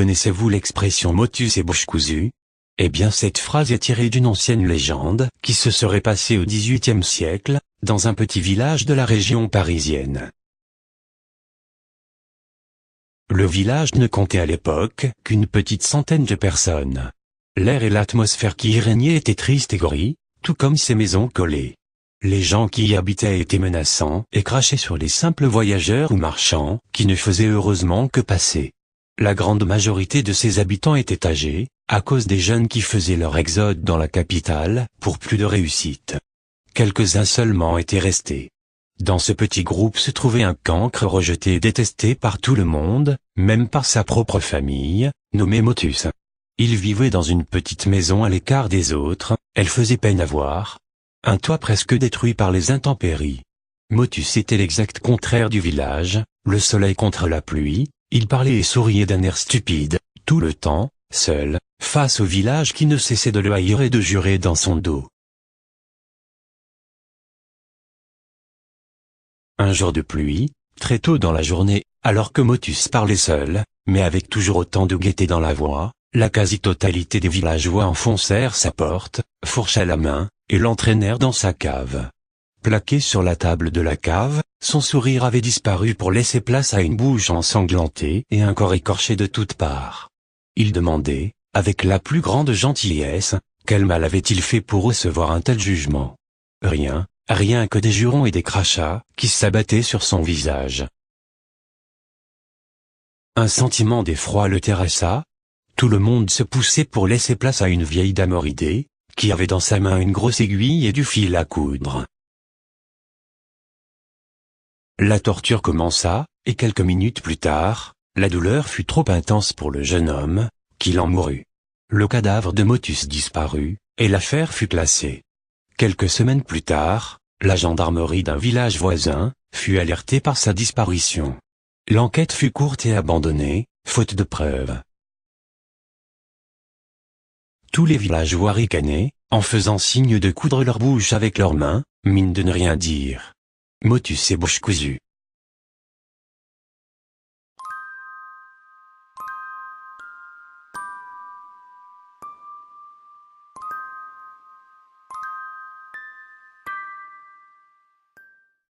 Connaissez-vous l'expression motus et bouche cousue? Eh bien cette phrase est tirée d'une ancienne légende qui se serait passée au XVIIIe siècle, dans un petit village de la région parisienne. Le village ne comptait à l'époque qu'une petite centaine de personnes. L'air et l'atmosphère qui y régnaient étaient tristes et gris, tout comme ces maisons collées. Les gens qui y habitaient étaient menaçants et crachaient sur les simples voyageurs ou marchands qui ne faisaient heureusement que passer. La grande majorité de ces habitants étaient âgés, à cause des jeunes qui faisaient leur exode dans la capitale, pour plus de réussite. Quelques-uns seulement étaient restés. Dans ce petit groupe se trouvait un cancre rejeté et détesté par tout le monde, même par sa propre famille, nommé Motus. Il vivait dans une petite maison à l'écart des autres, elle faisait peine à voir. Un toit presque détruit par les intempéries. Motus était l'exact contraire du village, le soleil contre la pluie, il parlait et souriait d'un air stupide, tout le temps, seul, face au village qui ne cessait de le haïr et de jurer dans son dos. Un jour de pluie, très tôt dans la journée, alors que Motus parlait seul, mais avec toujours autant de gaieté dans la voix, la quasi-totalité des villageois enfoncèrent sa porte, fourche à la main, et l'entraînèrent dans sa cave. Plaqué sur la table de la cave, son sourire avait disparu pour laisser place à une bouche ensanglantée et un corps écorché de toutes parts. Il demandait, avec la plus grande gentillesse, quel mal avait-il fait pour recevoir un tel jugement. Rien, rien que des jurons et des crachats, qui s'abattaient sur son visage. Un sentiment d'effroi le terrassa. Tout le monde se poussait pour laisser place à une vieille dame ridée, qui avait dans sa main une grosse aiguille et du fil à coudre. La torture commença, et quelques minutes plus tard, la douleur fut trop intense pour le jeune homme, qu'il en mourut. Le cadavre de Motus disparut, et l'affaire fut classée. Quelques semaines plus tard, la gendarmerie d'un village voisin fut alertée par sa disparition. L'enquête fut courte et abandonnée, faute de preuves. Tous les villageois ricanaient, en faisant signe de coudre leur bouche avec leurs mains, mine de ne rien dire. Motus et bouche cousue.